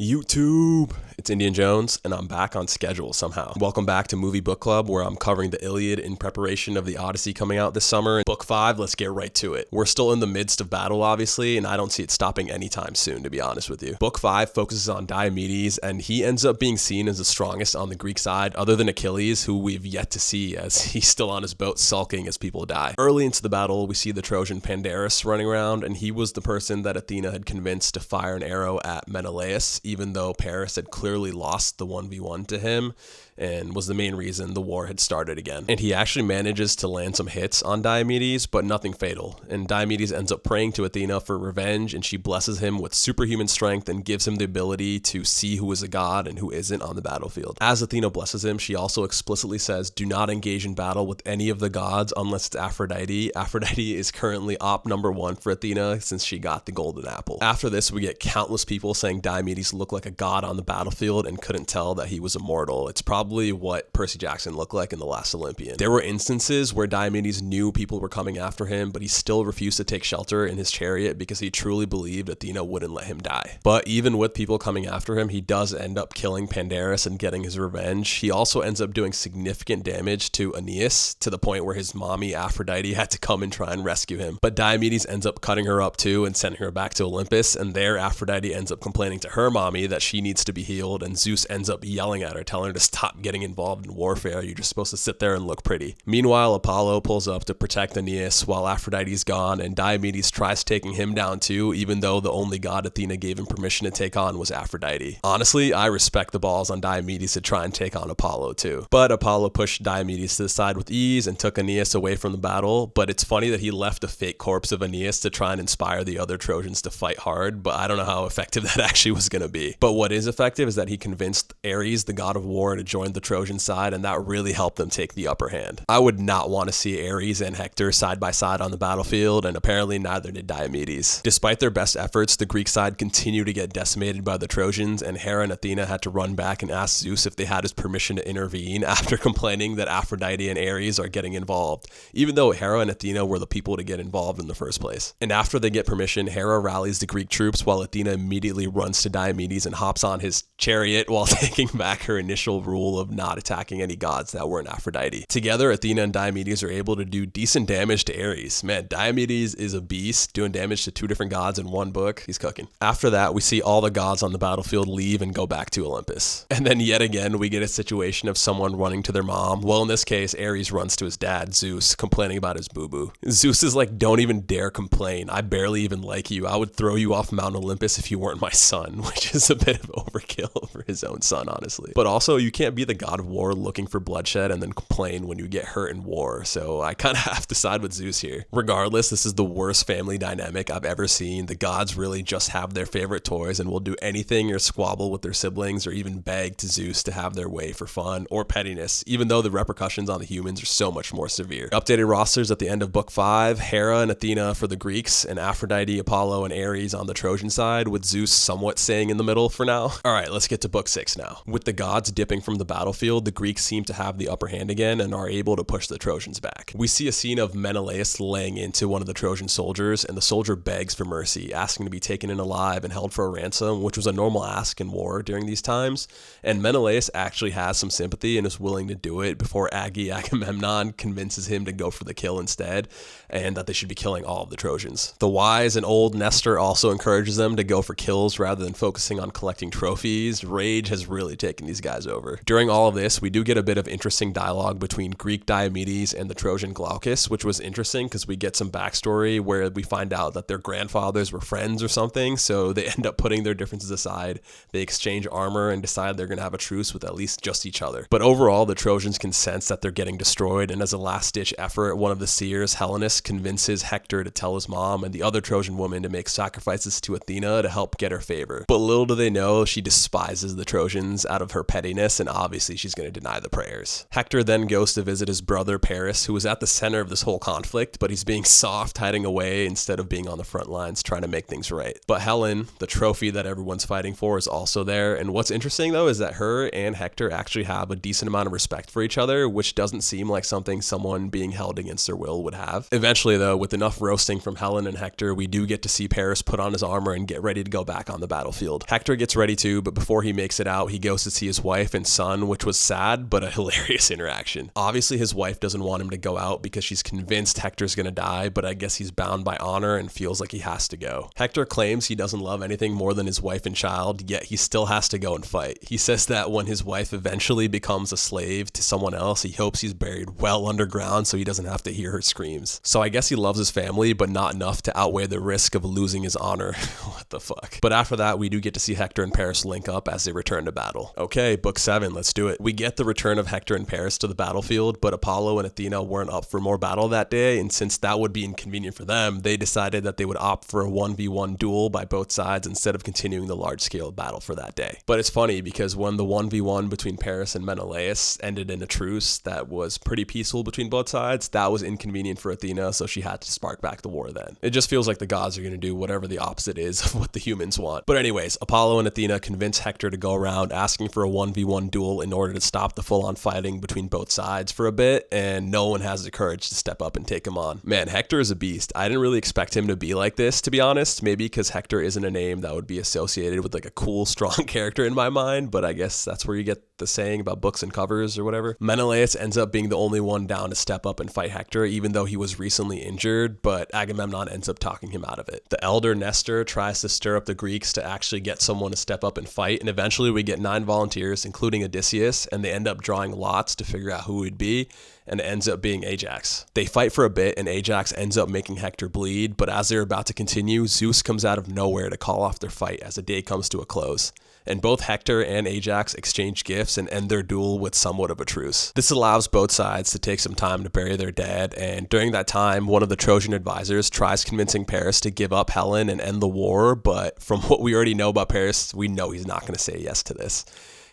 YouTube, it's Indian Jones, and I'm back on schedule somehow. Welcome back to Movie Book Club, where I'm covering the Iliad in preparation of the Odyssey coming out this summer. Book 5, let's get right to it. We're still in the midst of battle, obviously, and I don't see it stopping anytime soon, to be honest with you. Book 5 focuses on Diomedes, and he ends up being seen as the strongest on the Greek side, other than Achilles, who we've yet to see, as he's still on his boat sulking as people die. Early into the battle, we see the Trojan Pandarus running around, and he was the person that Athena had convinced to fire an arrow at Menelaus, even though Paris had clearly lost the 1v1 to him and was the main reason the war had started again. And he actually manages to land some hits on Diomedes, but nothing fatal. And Diomedes ends up praying to Athena for revenge, and she blesses him with superhuman strength and gives him the ability to see who is a god and who isn't on the battlefield. As Athena blesses him, she also explicitly says, do not engage in battle with any of the gods unless it's Aphrodite. Aphrodite is currently op number 1 for Athena since she got the golden apple. After this, we get countless people saying Diomedes looked like a god on the battlefield and couldn't tell that he was immortal. It's probably what Percy Jackson looked like in The Last Olympian. There were instances where Diomedes knew people were coming after him, but he still refused to take shelter in his chariot because he truly believed Athena wouldn't let him die. But even with people coming after him, he does end up killing Pandarus and getting his revenge. He also ends up doing significant damage to Aeneas, to the point where his mommy Aphrodite had to come and try and rescue him. But Diomedes ends up cutting her up too and sending her back to Olympus, and there Aphrodite ends up complaining to her mommy that she needs to be healed, and Zeus ends up yelling at her, telling her to stop getting involved in warfare. You're just supposed to sit there and look pretty. Meanwhile, Apollo pulls up to protect Aeneas while Aphrodite's gone, and Diomedes tries taking him down too, even though the only god Athena gave him permission to take on was Aphrodite. Honestly, I respect the balls on Diomedes to try and take on Apollo too. But Apollo pushed Diomedes to the side with ease and took Aeneas away from the battle, but it's funny that he left a fake corpse of Aeneas to try and inspire the other Trojans to fight hard, but I don't know how effective that actually was going to be. But what is effective is that he convinced Ares, the god of war, to join the Trojan side, and that really helped them take the upper hand. I would not want to see Ares and Hector side by side on the battlefield, and apparently neither did Diomedes. Despite their best efforts, the Greek side continued to get decimated by the Trojans, and Hera and Athena had to run back and ask Zeus if they had his permission to intervene after complaining that Aphrodite and Ares are getting involved, even though Hera and Athena were the people to get involved in the first place. And after they get permission, Hera rallies the Greek troops while Athena immediately runs to Diomedes and hops on his chariot while taking back her initial rule of not attacking any gods that weren't Aphrodite. Together, Athena and Diomedes are able to do decent damage to Ares. Man, Diomedes is a beast, doing damage to 2 different gods in one book. He's cooking. After that, we see all the gods on the battlefield leave and go back to Olympus. And then yet again, we get a situation of someone running to their mom. Well, in this case, Ares runs to his dad, Zeus, complaining about his boo-boo. Zeus is like, don't even dare complain. I barely even like you. I would throw you off Mount Olympus if you weren't my son, which is a bit of overkill for his own son, honestly. But also, you can't be the god of war looking for bloodshed and then complain when you get hurt in war. So I kind of have to side with Zeus here. Regardless, this is the worst family dynamic I've ever seen. The gods really just have their favorite toys and will do anything or squabble with their siblings or even beg to Zeus to have their way for fun or pettiness, even though the repercussions on the humans are so much more severe. Updated rosters at the end of book 5, Hera and Athena for the Greeks, and Aphrodite, Apollo, and Ares on the Trojan side, with Zeus somewhat staying in the middle for now. Alright, let's get to book 6 now. With the gods dipping from the battlefield, the Greeks seem to have the upper hand again and are able to push the Trojans back. We see a scene of Menelaus laying into one of the Trojan soldiers, and the soldier begs for mercy, asking to be taken in alive and held for a ransom, which was a normal ask in war during these times. And Menelaus actually has some sympathy and is willing to do it before Agamemnon convinces him to go for the kill instead, and that they should be killing all of the Trojans. The wise and old Nestor also encourages them to go for kills rather than focusing on collecting trophies. Rage has really taken these guys over. During all of this, we do get a bit of interesting dialogue between Greek Diomedes and the Trojan Glaucus, which was interesting because we get some backstory where we find out that their grandfathers were friends or something, so they end up putting their differences aside. They exchange armor and decide they're going to have a truce with at least just each other. But overall, the Trojans can sense that they're getting destroyed, and as a last-ditch effort, one of the seers, Helenus, convinces Hector to tell his mom and the other Trojan woman to make sacrifices to Athena to help get her favor. But little do they know, she despises despises the Trojans out of her pettiness, and obviously she's going to deny the prayers. Hector then goes to visit his brother Paris, who was at the center of this whole conflict, but he's being soft, hiding away instead of being on the front lines trying to make things right. But Helen, the trophy that everyone's fighting for, is also there, and what's interesting though is that her and Hector actually have a decent amount of respect for each other, which doesn't seem like something someone being held against their will would have. Eventually though, with enough roasting from Helen and Hector, we do get to see Paris put on his armor and get ready to go back on the battlefield. Hector gets ready too, but before he makes it out, he goes to see his wife and son, which was sad, but a hilarious interaction. Obviously his wife doesn't want him to go out because she's convinced Hector's gonna die, but I guess he's bound by honor and feels like he has to go. Hector claims he doesn't love anything more than his wife and child, yet he still has to go and fight. He says that when his wife eventually becomes a slave to someone else, he hopes he's buried well underground so he doesn't have to hear her screams. So I guess he loves his family, but not enough to outweigh the risk of losing his honor. What the fuck? But after that, we do get to see Hector and Paris link up as they return to battle. Okay, book 7, let's do it. We get the return of Hector and Paris to the battlefield, but Apollo and Athena weren't up for more battle that day, and since that would be inconvenient for them, they decided that they would opt for a 1v1 duel by both sides instead of continuing the large-scale battle for that day. But it's funny because when the 1v1 between Paris and Menelaus ended in a truce that was pretty peaceful between both sides, that was inconvenient for Athena, so she had to spark back the war then. It just feels like the gods are going to do whatever the opposite is of what the humans want. But anyways, Apollo and Athena convince Hector to go around asking for a 1v1 duel in order to stop the full-on fighting between both sides for a bit, and no one has the courage to step up and take him on. Man, Hector is a beast. I didn't really expect him to be like this, to be honest, maybe because Hector isn't a name that would be associated with like a cool, strong character in my mind, but I guess that's where you get the saying about books and covers or whatever. Menelaus ends up being the only one down to step up and fight Hector, even though he was recently injured, but Agamemnon ends up talking him out of it. The elder Nestor tries to stir up the Greeks to actually get someone to step up and fight, and eventually we get 9 volunteers, including Odysseus, and they end up drawing lots to figure out who it would be, and it ends up being Ajax. They fight for a bit, and Ajax ends up making Hector bleed, but as they're about to continue, Zeus comes out of nowhere to call off their fight as the day comes to a close. And both Hector and Ajax exchange gifts and end their duel with somewhat of a truce. This allows both sides to take some time to bury their dead, and during that time, one of the Trojan advisors tries convincing Paris to give up Helen and end the war, but from what we already know about Paris, we know he's not going to say yes to this.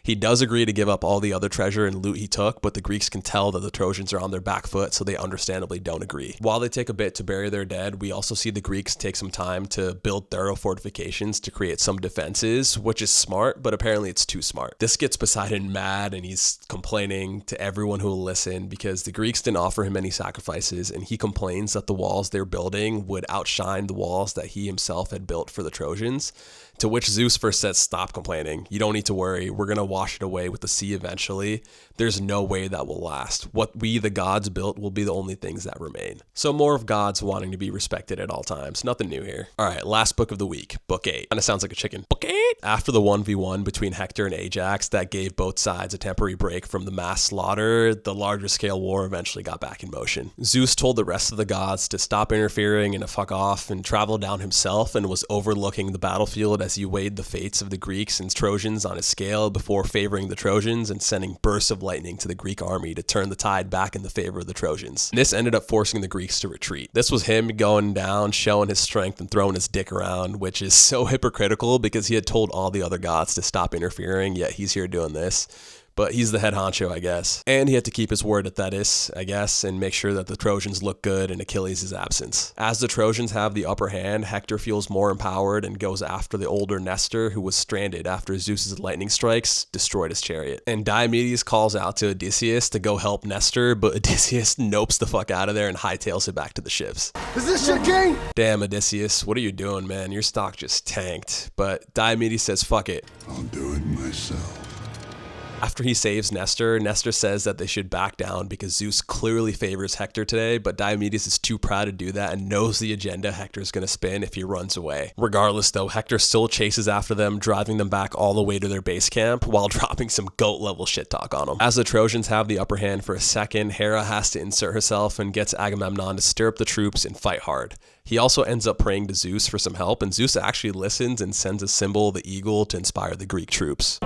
He does agree to give up all the other treasure and loot he took, but the Greeks can tell that the Trojans are on their back foot, so they understandably don't agree. While they take a bit to bury their dead, we also see the Greeks take some time to build thorough fortifications to create some defenses, which is smart, but apparently it's too smart. This gets Poseidon mad, and he's complaining to everyone who will listen because the Greeks didn't offer him any sacrifices, and he complains that the walls they're building would outshine the walls that he himself had built for the Trojans. To which Zeus first says, stop complaining. You don't need to worry. We're going to wash it away with the sea eventually. There's no way that will last. What we, the gods, built will be the only things that remain. So more of gods wanting to be respected at all times. Nothing new here. All right, last book of the week, book 8. Kind of sounds like a chicken. Book 8! After the 1v1 between Hector and Ajax that gave both sides a temporary break from the mass slaughter, the larger scale war eventually got back in motion. Zeus told the rest of the gods to stop interfering and to fuck off and travel down himself, and was overlooking the battlefield as he weighed the fates of the Greeks and Trojans on his scale before favoring the Trojans and sending bursts of lightning to the Greek army to turn the tide back in the favor of the Trojans. And this ended up forcing the Greeks to retreat. This was him going down, showing his strength and throwing his dick around, which is so hypocritical because he had told all the other gods to stop interfering, yet he's here doing this. But he's the head honcho, I guess. And he had to keep his word at Thetis, I guess, and make sure that the Trojans look good in Achilles' absence. As the Trojans have the upper hand, Hector feels more empowered and goes after the older Nestor, who was stranded after Zeus's lightning strikes destroyed his chariot. And Diomedes calls out to Odysseus to go help Nestor, but Odysseus nopes the fuck out of there and hightails it back to the ships. Is this your king? Damn, Odysseus, what are you doing, man? Your stock just tanked. But Diomedes says, fuck it. I'll do it myself. After he saves Nestor, Nestor says that they should back down because Zeus clearly favors Hector today, but Diomedes is too proud to do that and knows the agenda Hector's going to spin if he runs away. Regardless though, Hector still chases after them, driving them back all the way to their base camp while dropping some goat-level shit talk on them. As the Trojans have the upper hand for a second, Hera has to insert herself and gets Agamemnon to stir up the troops and fight hard. He also ends up praying to Zeus for some help, and Zeus actually listens and sends a symbol, the eagle, to inspire the Greek troops.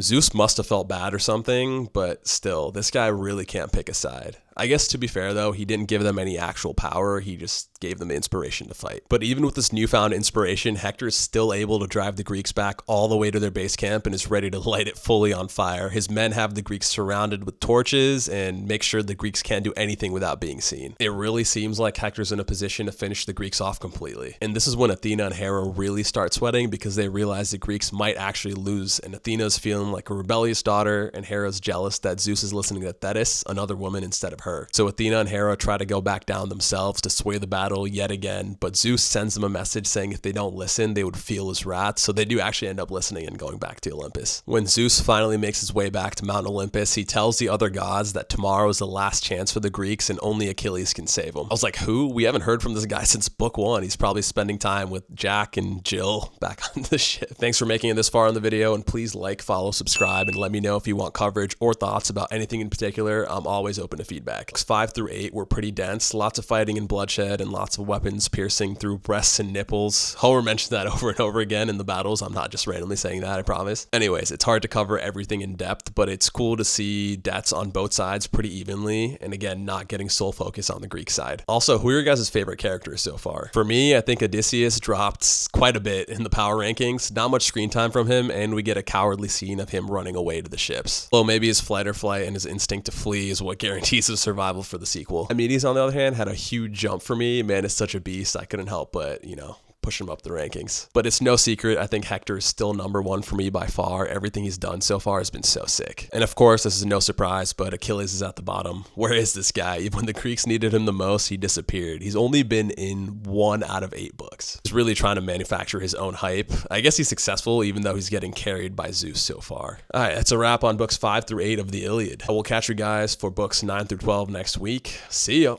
Zeus must have felt bad or something, but still, this guy really can't pick a side. I guess to be fair though, he didn't give them any actual power, he just gave them inspiration to fight. But even with this newfound inspiration, Hector is still able to drive the Greeks back all the way to their base camp and is ready to light it fully on fire. His men have the Greeks surrounded with torches and make sure the Greeks can't do anything without being seen. It really seems like Hector's in a position to finish the Greeks off completely. And this is when Athena and Hera really start sweating because they realize the Greeks might actually lose, and Athena's feeling like a rebellious daughter and Hera's jealous that Zeus is listening to Thetis, another woman, instead of her. So Athena and Hera try to go back down themselves to sway the battle yet again, but Zeus sends them a message saying if they don't listen, they would feel his wrath, so they do actually end up listening and going back to Olympus. When Zeus finally makes his way back to Mount Olympus, he tells the other gods that tomorrow is the last chance for the Greeks and only Achilles can save them. I was like, who? We haven't heard from this guy since book 1. He's probably spending time with Jack and Jill back on the ship. Thanks for making it this far in the video, and please like, follow, subscribe, and let me know if you want coverage or thoughts about anything in particular. I'm always open to feedback. Books 5 through 8 were pretty dense, lots of fighting and bloodshed, and lots of weapons piercing through breasts and nipples. Homer mentioned that over and over again in the battles. I'm not just randomly saying that, I promise. Anyways, it's hard to cover everything in depth, but it's cool to see deaths on both sides pretty evenly, and again, not getting sole focus on the Greek side. Also, who are your guys' favorite characters so far? For me, I think Odysseus dropped quite a bit in the power rankings. Not much screen time from him, and we get a cowardly scene of him running away to the ships. Well, maybe his flight or flight and his instinct to flee is what guarantees his survival for the sequel. Diomedes, on the other hand, had a huge jump for me. Man is such a beast, I couldn't help but, push him up the rankings. But it's no secret, I think Hector is still number 1 for me by far. Everything he's done so far has been so sick. And of course, this is no surprise, but Achilles is at the bottom. Where is this guy? When the Greeks needed him the most, he disappeared. He's only been in 1 out of 8 books. He's really trying to manufacture his own hype. I guess he's successful, even though he's getting carried by Zeus so far. Alright, that's a wrap on books 5 through 8 of the Iliad. I will catch you guys for books 9 through 12 next week. See ya!